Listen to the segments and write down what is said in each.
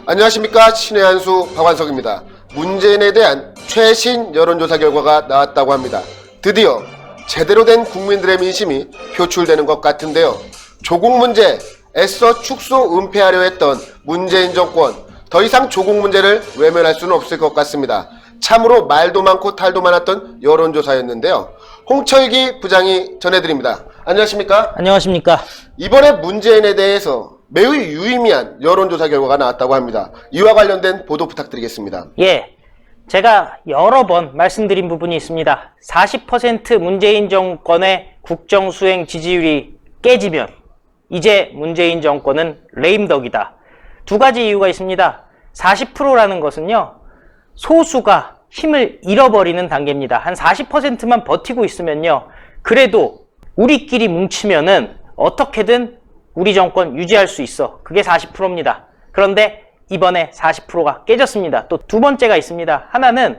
안녕하십니까. 신의 한수 박완석입니다. 문재인에 대한 최신 여론조사 결과가 나왔다고 합니다. 드디어 제대로 된 국민들의 민심이 표출되는 것 같은데요. 조국 문제 애써 축소 은폐하려 했던 문재인 정권, 더 이상 조국 문제를 외면할 수는 없을 것 같습니다. 참으로 말도 많고 탈도 많았던 여론조사였는데요. 홍철기 부장이 전해드립니다. 안녕하십니까? 안녕하십니까? 이번에 문재인에 대해서 매우 유의미한 여론조사 결과가 나왔다고 합니다. 이와 관련된 보도 부탁드리겠습니다. 예, 제가 여러 번 말씀드린 부분이 있습니다. 40% 문재인 정권의 국정수행 지지율이 깨지면 이제 문재인 정권은 레임덕이다. 두 가지 이유가 있습니다. 40%라는 것은요, 소수가 힘을 잃어버리는 단계입니다. 한 40%만 버티고 있으면요, 그래도 우리끼리 뭉치면은 어떻게든 우리 정권 유지할 수 있어. 그게 40%입니다. 그런데 이번에 40%가 깨졌습니다. 또 두 번째가 있습니다. 하나는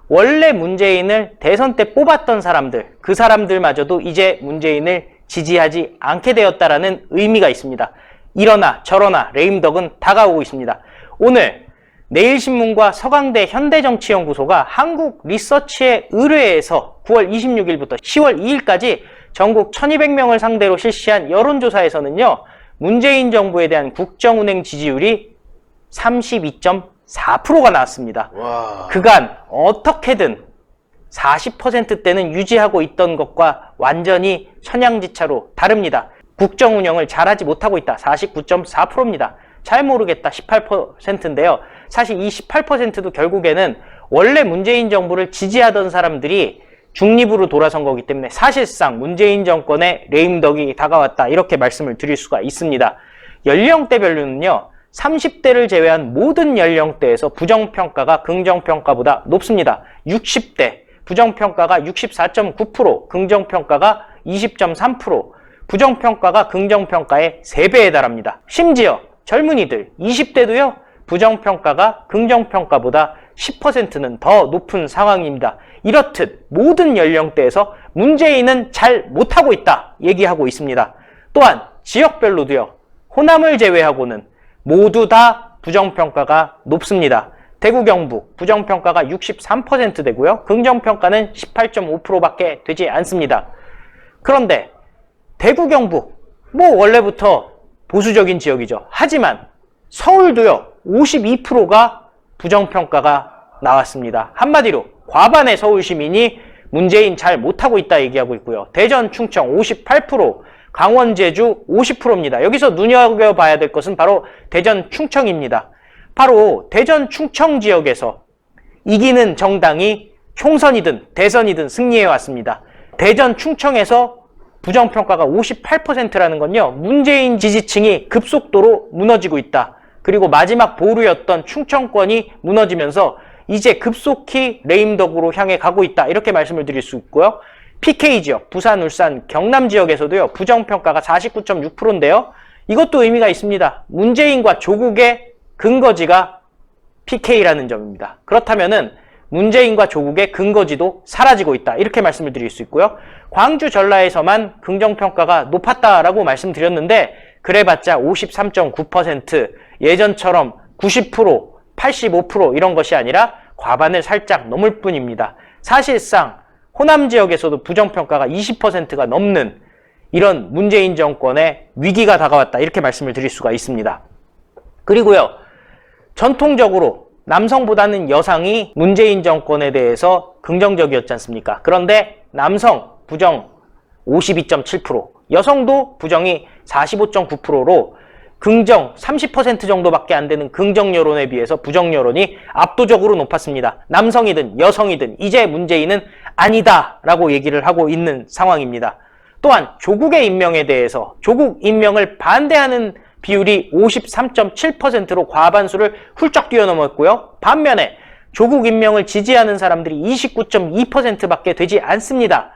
원래 문재인을 대선 때 뽑았던 사람들, 그 사람들마저도 이제 문재인을 지지하지 않게 되었다라는 의미가 있습니다. 이러나 저러나 레임덕은 다가오고 있습니다. 오늘 내일신문과 서강대 현대정치연구소가 한국리서치에 의뢰해서 9월 26일부터 10월 2일까지 전국 1200명을 상대로 실시한 여론조사에서는요, 문재인 정부에 대한 국정운행 지지율이 32.4%가 나왔습니다. 와. 그간 어떻게든 40%대는 유지하고 있던 것과 완전히 천양지차로 다릅니다. 국정운영을 잘하지 못하고 있다. 49.4%입니다. 잘 모르겠다. 18%인데요. 사실 이 18%도 결국에는 원래 문재인 정부를 지지하던 사람들이 중립으로 돌아선 거기 때문에 사실상 문재인 정권의 레임덕이 다가왔다, 이렇게 말씀을 드릴 수가 있습니다. 연령대별로는요, 30대를 제외한 모든 연령대에서 부정평가가 긍정평가보다 높습니다. 60대 부정평가가 64.9%, 긍정평가가 20.3%, 부정평가가 긍정평가의 3배에 달합니다. 심지어 젊은이들 20대도요, 부정평가가 긍정평가보다 10%는 더 높은 상황입니다. 이렇듯 모든 연령대에서 문재인은 잘 못하고 있다 얘기하고 있습니다. 또한 지역별로도요, 호남을 제외하고는 모두 다 부정평가가 높습니다. 대구 경북 부정평가가 63% 되고요, 긍정평가는 18.5%밖에 되지 않습니다. 그런데 대구 경북 뭐 원래부터 보수적인 지역이죠. 하지만 서울도요, 52%가 부정평가가 나왔습니다. 한마디로 과반의 서울 시민이 문재인 잘 못하고 있다 얘기하고 있고요. 대전, 충청 58%, 강원, 제주 50%입니다. 여기서 눈여겨봐야 될 것은 바로 대전, 충청입니다. 바로 대전, 충청 지역에서 이기는 정당이 총선이든 대선이든 승리해 왔습니다. 대전, 충청에서 부정평가가 58%라는 건요, 문재인 지지층이 급속도로 무너지고 있다. 그리고 마지막 보루였던 충청권이 무너지면서 이제 급속히 레임덕으로 향해 가고 있다, 이렇게 말씀을 드릴 수 있고요. PK 지역, 부산, 울산, 경남 지역에서도요, 부정평가가 49.6%인데요. 이것도 의미가 있습니다. 문재인과 조국의 근거지가 PK라는 점입니다. 그렇다면은 문재인과 조국의 근거지도 사라지고 있다, 이렇게 말씀을 드릴 수 있고요. 광주, 전라에서만 긍정평가가 높았다라고 말씀드렸는데 그래봤자 53.9%, 예전처럼 90%, 85% 이런 것이 아니라 과반을 살짝 넘을 뿐입니다. 사실상 호남 지역에서도 부정평가가 20%가 넘는 이런 문재인 정권의 위기가 다가왔다, 이렇게 말씀을 드릴 수가 있습니다. 그리고요, 전통적으로 남성보다는 여성이 문재인 정권에 대해서 긍정적이었지 않습니까? 그런데 남성 부정 52.7%, 여성도 부정이 45.9%로 긍정 30% 정도밖에 안 되는 긍정 여론에 비해서 부정 여론이 압도적으로 높았습니다. 남성이든 여성이든 이제 문재인은 아니다 라고 얘기를 하고 있는 상황입니다. 또한 조국의 임명에 대해서 조국 임명을 반대하는 비율이 53.7%로 과반수를 훌쩍 뛰어넘었고요. 반면에 조국 임명을 지지하는 사람들이 29.2%밖에 되지 않습니다.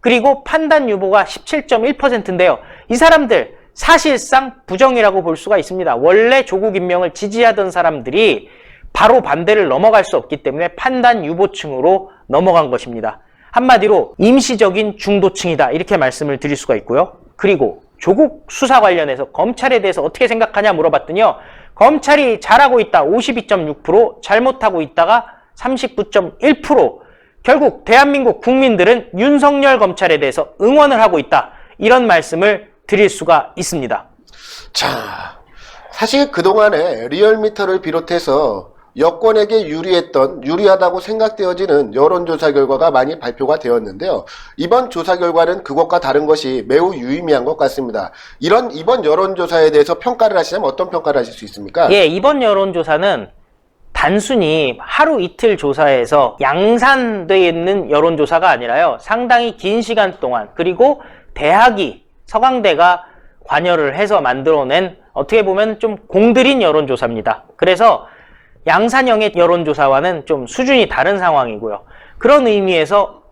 그리고 판단 유보가 17.1%인데요. 이 사람들 사실상 부정이라고 볼 수가 있습니다. 원래 조국 임명을 지지하던 사람들이 바로 반대를 넘어갈 수 없기 때문에 판단 유보층으로 넘어간 것입니다. 한마디로 임시적인 중도층이다, 이렇게 말씀을 드릴 수가 있고요. 그리고 조국 수사 관련해서 검찰에 대해서 어떻게 생각하냐 물어봤더니요, 검찰이 잘하고 있다 52.6%, 잘못하고 있다가 39.1%. 결국 대한민국 국민들은 윤석열 검찰에 대해서 응원을 하고 있다. 이런 말씀을 드릴 수가 있습니다. 자, 사실 그동안에 리얼미터를 비롯해서 여권에게 유리하다고 생각되어지는 여론조사 결과가 많이 발표가 되었는데요. 이번 조사 결과는 그것과 다른 것이 매우 유의미한 것 같습니다. 이번 여론조사에 대해서 평가를 하시자면 어떤 평가를 하실 수 있습니까? 예, 이번 여론조사는 단순히 하루 이틀 조사에서 양산되어 있는 여론조사가 아니라요. 상당히 긴 시간 동안, 그리고 대학이, 서강대가 관여를 해서 만들어낸 어떻게 보면 좀 공들인 여론조사입니다. 그래서 양산형의 여론조사와는 좀 수준이 다른 상황이고요. 그런 의미에서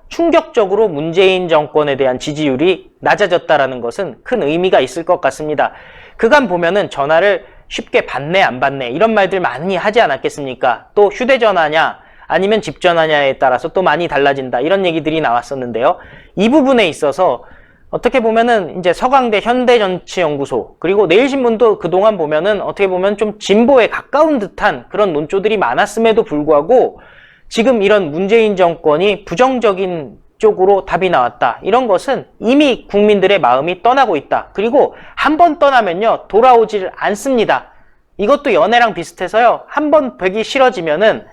충격적으로 문재인 정권에 대한 지지율이 낮아졌다라는 것은 큰 의미가 있을 것 같습니다. 그간 보면은 전화를 쉽게 받네 안 받네 이런 말들 많이 하지 않았겠습니까? 또 휴대전화냐 아니면 집전화냐에 따라서 또 많이 달라진다 이런 얘기들이 나왔었는데요. 이 부분에 있어서 어떻게 보면은 이제 서강대 현대정치연구소 그리고 내일신문도 그동안 보면은 어떻게 보면 좀 진보에 가까운 듯한 그런 논조들이 많았음에도 불구하고 지금 이런 문재인 정권이 부정적인 쪽으로 답이 나왔다. 이런 것은 이미 국민들의 마음이 떠나고 있다. 그리고 한 번 떠나면요 돌아오질 않습니다. 이것도 연애랑 비슷해서요. 한 번 보기 싫어지면은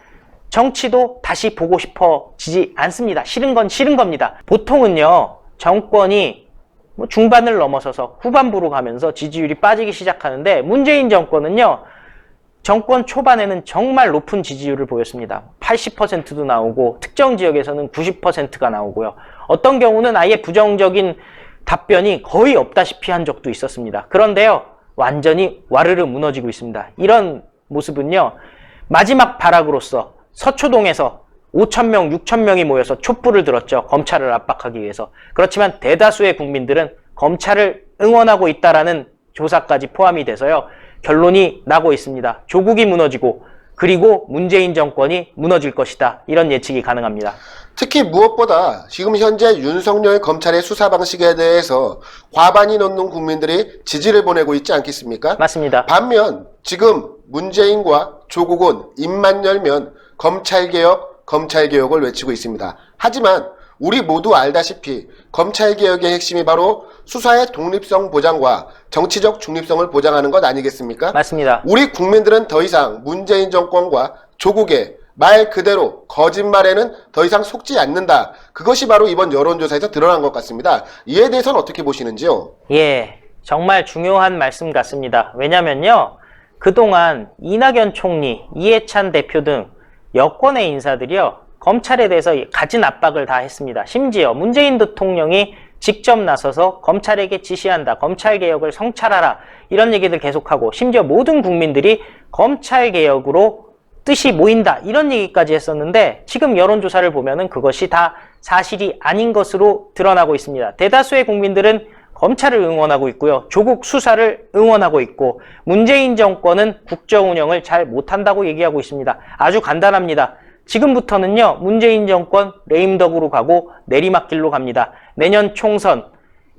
정치도 다시 보고 싶어지지 않습니다. 싫은 건 싫은 겁니다. 보통은요 정권이 중반을 넘어서서 후반부로 가면서 지지율이 빠지기 시작하는데 문재인 정권은요 정권 초반에는 정말 높은 지지율을 보였습니다. 80%도 나오고 특정 지역에서는 90%가 나오고요. 어떤 경우는 아예 부정적인 답변이 거의 없다시피 한 적도 있었습니다. 그런데요 완전히 와르르 무너지고 있습니다. 이런 모습은요 마지막 발악으로서 서초동에서 5,000명, 6,000명이 모여서 촛불을 들었죠. 검찰을 압박하기 위해서. 그렇지만 대다수의 국민들은 검찰을 응원하고 있다라는 조사까지 포함이 돼서요. 결론이 나고 있습니다. 조국이 무너지고 그리고 문재인 정권이 무너질 것이다. 이런 예측이 가능합니다. 특히 무엇보다 지금 현재 윤석열 검찰의 수사 방식에 대해서 과반이 넘는 국민들이 지지를 보내고 있지 않겠습니까? 맞습니다. 반면 지금 문재인과 조국은 입만 열면 검찰개혁을 외치고 있습니다. 하지만 우리 모두 알다시피 검찰개혁의 핵심이 바로 수사의 독립성 보장과 정치적 중립성을 보장하는 것 아니겠습니까? 맞습니다. 우리 국민들은 더 이상 문재인 정권과 조국의 말 그대로 거짓말에는 더 이상 속지 않는다. 그것이 바로 이번 여론조사에서 드러난 것 같습니다. 이에 대해서는 어떻게 보시는지요? 예, 정말 중요한 말씀 같습니다. 왜냐면요, 그동안 이낙연 총리, 이해찬 대표 등 여권의 인사들이요, 검찰에 대해서 갖은 압박을 다 했습니다. 심지어 문재인 대통령이 직접 나서서 검찰에게 지시한다. 검찰개혁을 성찰하라. 이런 얘기들 계속하고 심지어 모든 국민들이 검찰개혁으로 뜻이 모인다. 이런 얘기까지 했었는데 지금 여론조사를 보면은 그것이 다 사실이 아닌 것으로 드러나고 있습니다. 대다수의 국민들은 검찰을 응원하고 있고요. 조국 수사를 응원하고 있고 문재인 정권은 국정 운영을 잘 못한다고 얘기하고 있습니다. 아주 간단합니다. 지금부터는요. 문재인 정권 레임덕으로 가고 내리막길로 갑니다. 내년 총선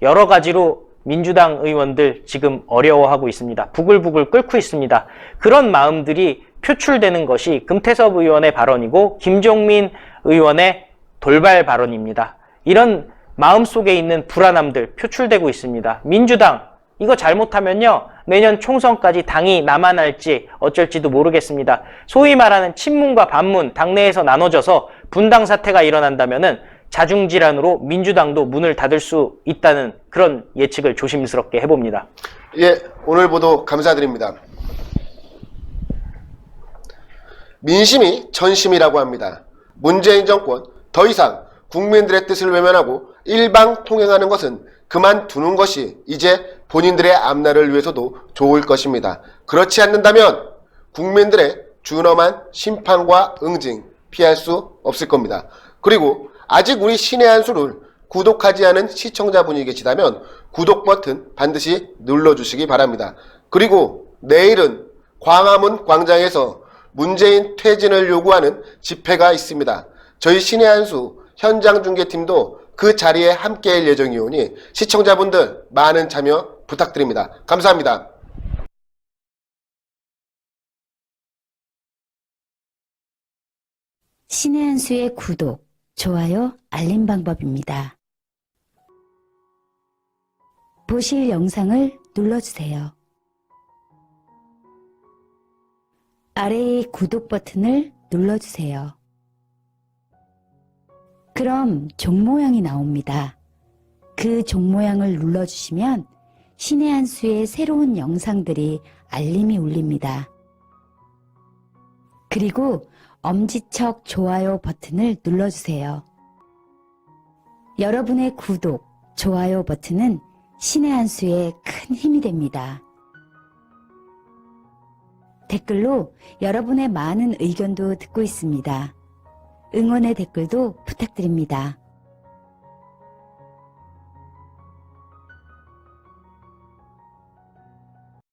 여러 가지로 민주당 의원들 지금 어려워하고 있습니다. 부글부글 끓고 있습니다. 그런 마음들이 표출되는 것이 금태섭 의원의 발언이고 김종민 의원의 돌발 발언입니다. 이런 마음속에 있는 불안함들 표출되고 있습니다. 민주당 이거 잘못하면요 내년 총선까지 당이 남아날지 어쩔지도 모르겠습니다. 소위 말하는 친문과 반문 당내에서 나눠져서 분당 사태가 일어난다면은 자중질환으로 민주당도 문을 닫을 수 있다는 그런 예측을 조심스럽게 해봅니다. 예, 오늘 보도 감사드립니다. 민심이 전심이라고 합니다. 문재인 정권 더 이상 국민들의 뜻을 외면하고 일방통행하는 것은 그만두는 것이 이제 본인들의 앞날을 위해서도 좋을 것입니다. 그렇지 않는다면 국민들의 준엄한 심판과 응징 피할 수 없을 겁니다. 그리고 아직 우리 신의 한 수를 구독하지 않은 시청자분이 계시다면 구독 버튼 반드시 눌러주시기 바랍니다. 그리고 내일은 광화문 광장에서 문재인 퇴진을 요구하는 집회가 있습니다. 저희 신의 한 수 현장 중계팀도 그 자리에 함께할 예정이오니 시청자분들 많은 참여 부탁드립니다. 감사합니다. 신의 한 수의 구독, 좋아요, 알림 방법입니다. 보실 영상을 눌러주세요. 아래의 구독 버튼을 눌러주세요. 그럼 종 모양이 나옵니다. 그 종 모양을 눌러주시면 신의 한 수의 새로운 영상들이 알림이 울립니다. 그리고 엄지척 좋아요 버튼을 눌러주세요. 여러분의 구독, 좋아요 버튼은 신의 한 수에 큰 힘이 됩니다. 댓글로 여러분의 많은 의견도 듣고 있습니다. 응원의 댓글도 부탁드립니다.